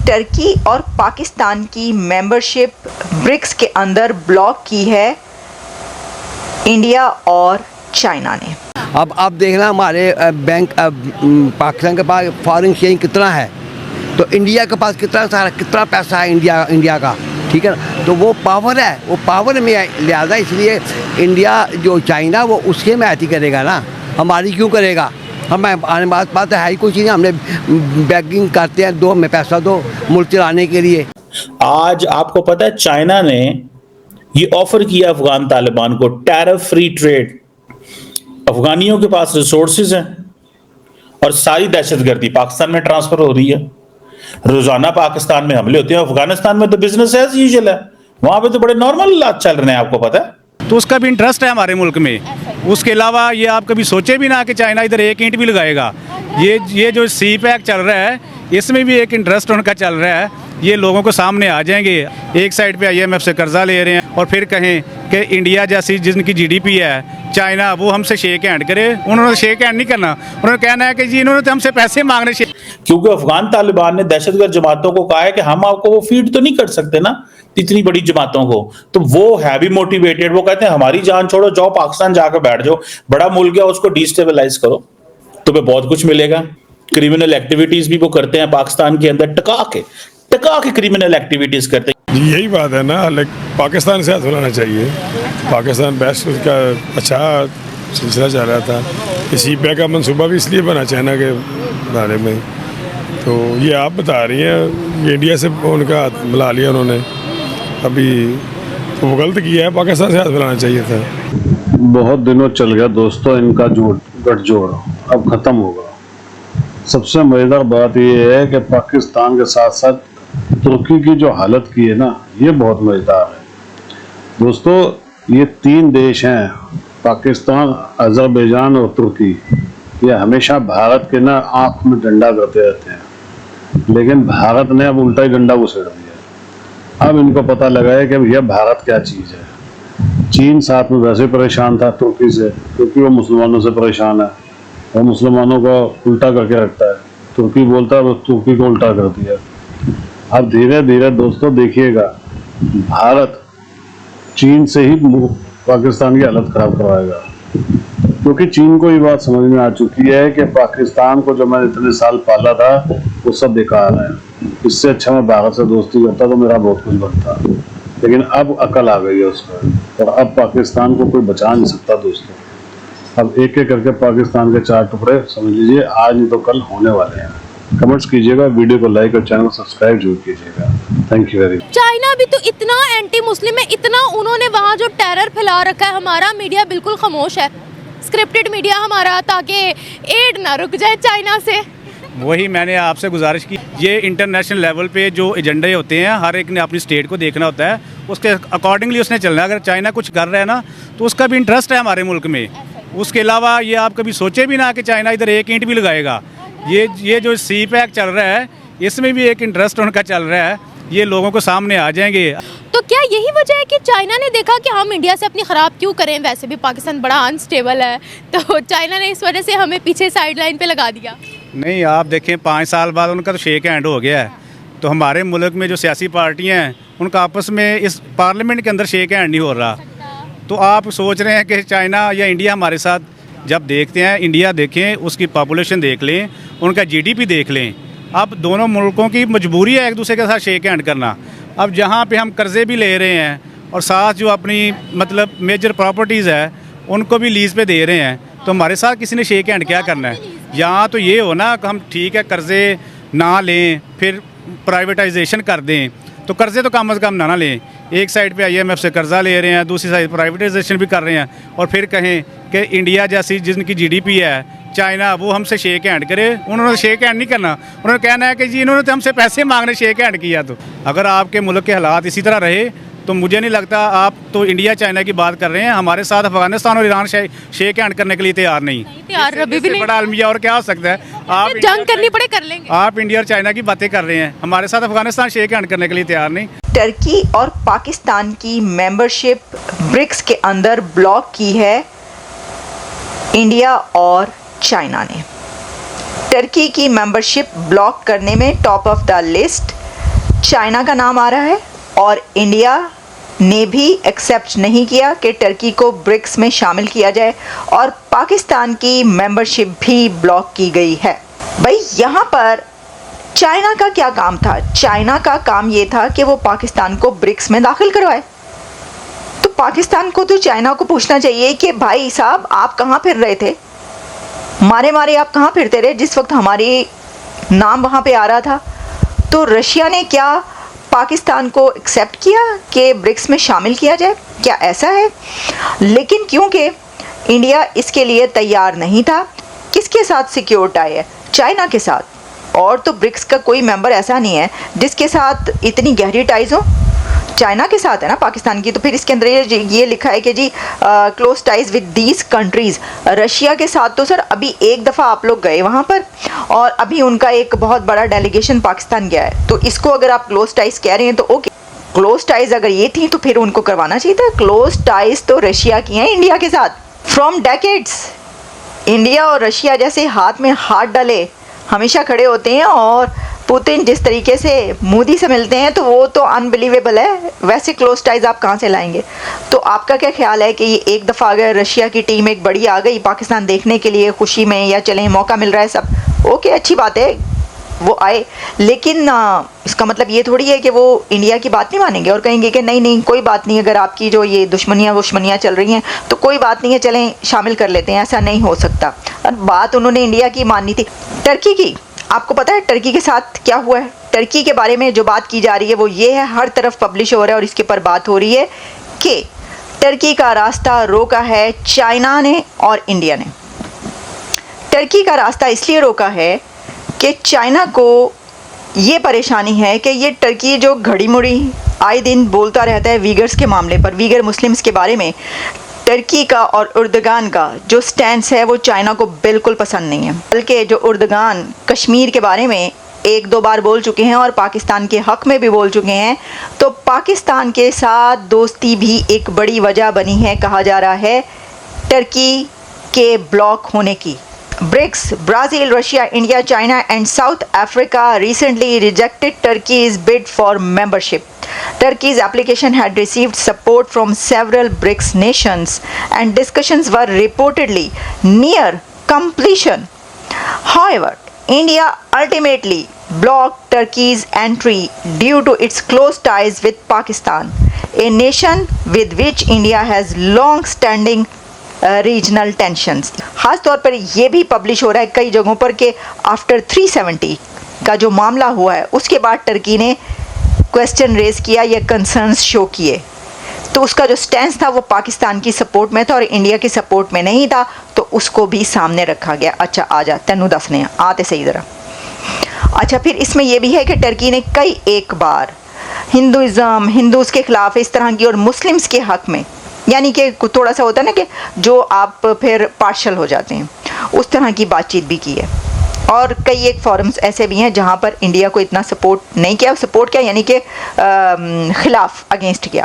Turkey और पाकिस्तान की membership BRICS के अंदर ब्लॉक की है इंडिया और चाइना ने। अब आप देखना हमारे बैंक पाकिस्तान के पास फॉरेन एक्सचेंज कितना है, तो इंडिया के पास कितना पैसा है इंडिया का, ठीक है ना। तो वो पावर है, वो पावर में लिहाजा इसलिए इंडिया जो चाइना वो उसके में ऐसी करेगा ना, हमारी क्यों करेगा। हम आने बात है ही कोई चीज़, हमने बैगिंग करते हैं, दो हमें पैसा दो मुल्क चलाने के लिए। आज आपको पता है चाइना ने ये ऑफर किया अफगान तालिबान को टैरिफ फ्री ट्रेड। अफगानियों के पास रिसोर्सेज हैं और सारी दहशतगर्दी पाकिस्तान में ट्रांसफर हो रही है। रोजाना पाकिस्तान में हमले होते हैं, अफगानिस्तान में तो बिजनेस एज यूजुअल है, वहां पे तो बड़े नॉर्मल हालात चल रहे हैं, आपको पता है। तो उसका भी इंटरेस्ट है हमारे मुल्क में। उसके अलावा ये आप कभी सोचे भी ना कि चाइना इधर एक ईंट भी लगाएगा। ये जो सी पैक चल रहा है इसमें भी एक इंटरेस्ट उनका चल रहा है। ये लोगों को सामने आ जाएंगे, एक साइड पे IMF से कर्जा ले रहे हैं और फिर कहें कि इंडिया जैसी जिनकी GDP है चाइना वो हमसे शेक हैंड करे। उन्होंने शेक हैंड नहीं करना, उन्होंने कहना है कि जी इन्होंने तो हमसे पैसे मांगने। क्योंकि अफगान तालिबान ने दहशतगर्द जमातों को कहा है कि हम आपको वो फीड तो नहीं कर सकते ना इतनी बड़ी जमातों को, तो वो है भी मोटिवेटेड। वो कहते हैं हमारी जान छोड़ो, जाओ पाकिस्तान जाकर बैठ जाओ, बड़ा मुल्क है उसको डिस्टेबलाइज करो, तुम्हें बहुत कुछ मिलेगा। क्रिमिनल एक्टिविटीज भी वो करते हैं पाकिस्तान के अंदर, टका के क्रिमिनल एक्टिविटीज करते हैं। जी यही बात है ना, पाकिस्तान से हाथ मिलाना चाहिए। पाकिस्तान बेस्ट उसका अच्छा सिलसिला चल रहा था। इसी पे का मंसूबा भी इसलिए बना चाइना के बारे में। तो ये आप बता रही हैं इंडिया से उनका हाथ मिला लिया उन्होंने, अभी तो वो गलत किया है, पाकिस्तान से हाथ मिलाना चाहिए था। बहुत दिनों चल गया दोस्तों इनका गठजोड़, अब ख़त्म होगा। सबसे मज़ेदार बात ये है कि पाकिस्तान के साथ साथ तुर्की की जो हालत की है ना, ये बहुत मज़ेदार है दोस्तों। ये 3 देश हैं, पाकिस्तान, अज़रबैजान और तुर्की। ये हमेशा भारत के ना आँख में डंडा करते रहते हैं, लेकिन भारत ने अब उल्टा ही डंडा उछेड़ दिया। अब इनको पता लगा है कि भैया भारत क्या चीज़ है। चीन साथ में वैसे परेशान था तुर्की से, क्योंकि वो मुसलमानों से परेशान है और मुसलमानों को उल्टा करके रखता है। तुर्की बोलता है, तुर्की को उल्टा कर दिया। अब धीरे धीरे दोस्तों देखिएगा, भारत चीन से ही पाकिस्तान की हालत खराब करवाएगा, क्योंकि चीन को ये बात समझ में आ चुकी है कि पाकिस्तान को जो मैंने इतने साल पाला था वो सब बेकार है। इससे अच्छा मैं भारत से दोस्ती करता तो मेरा बहुत कुछ बनता, लेकिन अब अकल आ गई है उसको, और अब पाकिस्तान को कोई बचा नहीं सकता दोस्तों। अब एक एक करके पाकिस्तान के 4 टुकड़े समझ लीजिए आज नहीं तो कल होने वाले हैं। कमेंट्स कीजिएगा, वीडियो को लाइक और चैनल को सब्सक्राइब जरूर कीजिएगा। Thank you very much. China भी तो इतना एंटी मुस्लिम है, इतना उन्होंने वहाँ जो टेरर फैला रखा है। हमारा मीडिया बिल्कुल खामोश है, स्क्रिप्टेड मीडिया हमारा, ताकि एड ना रुक जाए चाइना से। वही मैंने आपसे गुजारिश की, ये इंटरनेशनल लेवल पे जो एजेंडे होते हैं हर एक ने अपनी स्टेट को देखना होता है, उसके अकॉर्डिंगली उसने चलना है। अगर चाइना कुछ कर रहा है ना तो उसका भी इंटरेस्ट है हमारे मुल्क में। उसके अलावा ये आप कभी सोचे भी ना कि चाइना इधर एक ईंट भी लगाएगा। ये जो सी पैक चल रहा है इसमें भी एक इंटरेस्ट उनका चल रहा है, ये लोगों को सामने आ जाएंगे। तो क्या यही वजह है कि चाइना ने देखा कि हम इंडिया से अपनी ख़राब क्यों करें, वैसे भी पाकिस्तान बड़ा अनस्टेबल है, तो चाइना ने इस वजह से हमें पीछे साइड लाइन पे लगा दिया? नहीं, आप देखें 5 साल बाद उनका तो शेक हैंड हो गया है। तो हमारे मुल्क में जो सियासी पार्टियाँ हैं उनका आपस में इस पार्लियामेंट के अंदर शेक हैंड नहीं हो रहा। तो आप सोच रहे हैं कि चाइना या इंडिया हमारे साथ, जब देखते हैं इंडिया देखें, उसकी पॉपुलेशन देख लें, उनका GDP देख लें। अब दोनों मुल्कों की मजबूरी है एक दूसरे के साथ शेक हैंड करना। अब जहाँ पे हम कर्ज़े भी ले रहे हैं और साथ जो अपनी मतलब मेजर प्रॉपर्टीज़ है उनको भी लीज़ पे दे रहे हैं, तो हमारे साथ किसी ने शेक हैंड क्या करना है? यहाँ तो ये हो ना कि हम ठीक है कर्ज़े ना लें, फिर प्राइवेटाइजेशन कर दें, तो कर्ज़े तो कम अज़ कम ना लें। एक साइड पे IMF से कर्जा ले रहे हैं, दूसरी साइड प्राइवेटाइजेशन भी कर रहे हैं, और फिर कहें कि इंडिया जैसी जिनकी GDP है चाइना वो हमसे शेक हैंड करे। उन्होंने शेक हैंड नहीं करना, उन्होंने कहना है कि जी इन्होंने तो हमसे पैसे मांगने शेक हैंड किया। तो अगर आपके मुल्क के हालात इसी तरह रहे तो मुझे नहीं लगता, आप तो इंडिया चाइना की बात कर रहे हैं, हमारे साथ अफगानिस्तान और ईरान शेक हैंड करने के लिए तैयार नहीं। तैयार अभी भी नहीं। बड़ा अलमिया और क्या हो सकता है? आप जंग करनी पड़े कर लेंगे। आप इंडिया और चाइना की बातें कर रहे हैं, हमारे साथ अफगानिस्तान शेक हैंड करने के लिए तैयार नहीं। टर्की और पाकिस्तान की मेंबरशिप ब्रिक्स के अंदर ब्लॉक की है इंडिया और चाइना ने। टर्की की मेंबरशिप ब्लॉक करने में top of the list China का नाम आ रहा है और इंडिया ने भी एक्सेप्ट नहीं किया कि टर्की को ब्रिक्स में शामिल किया जाए और पाकिस्तान की मेंबरशिप भी ब्लॉक की गई है। भाई यहाँ पर चाइना का क्या काम था? चाइना का काम ये था कि वो पाकिस्तान को ब्रिक्स में दाखिल करवाए। तो पाकिस्तान को तो चाइना को पूछना चाहिए कि भाई साहब आप कहाँ फिर रहे थे, मारे मारे आप कहाँ फिरते रहे जिस वक्त हमारी नाम वहाँ पे आ रहा था। तो रशिया ने क्या पाकिस्तान को एक्सेप्ट किया कि ब्रिक्स में शामिल किया जाए? क्या ऐसा है? लेकिन क्योंकि इंडिया इसके लिए तैयार नहीं था, किसके साथ सिक्योर टाई है? चाइना के साथ। और तो ब्रिक्स का कोई मेंबर ऐसा नहीं है जिसके साथ इतनी गहरी टाइज हो, चाइना के साथ है ना पाकिस्तान की। तो फिर इसके अंदर ये लिखा है कि जी close ties with these countries. Russia के साथ तो सर अभी एक दफ़ा आप लोग गए वहाँ पर और अभी उनका एक बहुत बड़ा डेलीगेशन पाकिस्तान गया है। तो इसको अगर आप क्लोज टाइज कह रहे हैं तो ओके, क्लोज टाइज अगर ये थी तो फिर उनको करवाना चाहिए था। क्लोज टाइज तो रशिया की हैं इंडिया के साथ फ्रॉम डेकेड्स। इंडिया और रशिया जैसे हाथ में हाथ डाले हमेशा खड़े होते हैं और पुतिन जिस तरीके से मोदी से मिलते हैं तो वो तो अनबिलीवेबल है। वैसे क्लोज टाइज आप कहाँ से लाएंगे? तो आपका क्या ख्याल है कि ये एक दफ़ा अगर रशिया की टीम एक बड़ी आ गई पाकिस्तान देखने के लिए खुशी में, या चलें मौका मिल रहा है सब, ओके अच्छी बात है वो आए, लेकिन इसका मतलब ये थोड़ी है कि वो इंडिया की बात नहीं मानेंगे और कहेंगे कि नहीं नहीं कोई बात नहीं, अगर आपकी जो ये दुश्मनियाँ चल रही हैं तो कोई बात नहीं है, चलें शामिल कर लेते हैं। ऐसा नहीं हो सकता। और बात उन्होंने इंडिया की माननी थी। टर्की की, आपको पता है टर्की के साथ क्या हुआ है? टर्की के बारे में जो बात की जा रही है वो ये है, हर तरफ पब्लिश हो रहा है और इसके ऊपर बात हो रही है कि टर्की का रास्ता रोका है चाइना ने और इंडिया ने। टर्की का रास्ता इसलिए रोका है कि चाइना को ये परेशानी है कि ये टर्की जो घड़ी मुड़ी आए दिन बोलता रहता है वीगर्स के मामले पर, वीगर मुस्लिम्स के बारे में, टर्की का और उर्दगान का जो स्टैंड है वो चाइना को बिल्कुल पसंद नहीं है। बल्कि जो उर्दगान कश्मीर के बारे में एक दो बार बोल चुके हैं और पाकिस्तान के हक़ में भी बोल चुके हैं, तो पाकिस्तान के साथ दोस्ती भी एक बड़ी वजह बनी है, कहा जा रहा है, टर्की के ब्लॉक होने की। BRICS, Brazil, Russia, India, China and South Africa recently rejected Turkey's bid for membership. Turkey's application had received support from several BRICS nations and discussions were reportedly near completion. However, India ultimately blocked Turkey's entry due to its close ties with Pakistan, a nation with which India has long-standing regional tensions. ख़ास तौर पर ये भी publish हो रहा है कई जगहों पर कि आफ्टर 370 का जो मामला हुआ है उसके बाद टर्की ने क्वेश्चन रेज किया या कंसर्न्स शो किए, तो उसका जो स्टैंड था वो पाकिस्तान की सपोर्ट में था और इंडिया की सपोर्ट में नहीं था, तो उसको भी सामने रखा गया। अच्छा आ जा तेनू दसने आते सही ज़रा। अच्छा फिर इसमें यह भी है कि टर्की ने कई एक बार हिंदुज़म, हिंदूज़ के ख़िलाफ़ इस तरह की और मुस्लिम्स के हक़ में, यानी कि थोड़ा सा होता है ना कि जो आप फिर पार्शल हो जाते हैं, उस तरह की बातचीत भी की है। और कई एक फोरम्स ऐसे भी हैं जहां पर इंडिया को इतना सपोर्ट नहीं किया, सपोर्ट किया यानी कि ख़िलाफ़ अगेंस्ट किया।